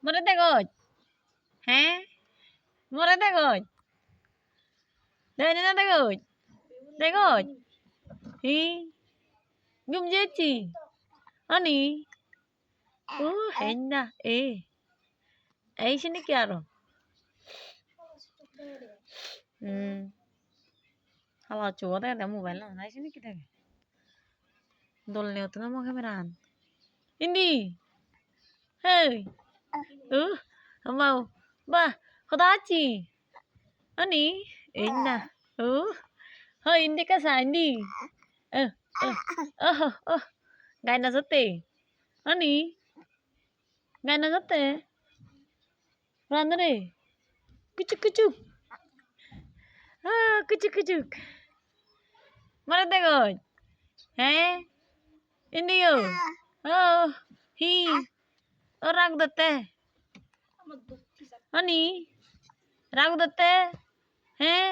Mare tegoj. Hả? Mare tegoj. Đây nó tegoj. Tegoj. Hi. Gum jechi. Ani. Henna. Ei sini কি আরো হালা চুয়া দেখে mobile না নাই sini কি দেখে দলনেও তো না মুখে মেরান ইন্দি হেই mau ba kodachi ani inna hơi indi ka sa indi eh gai na zote ani gai na zote ranre kucuk kucuk kucuk kucuk mare tegoj হ্যাঁ ইন্দিও hi রাগ দতে ani রাগ দতে হ্যাঁ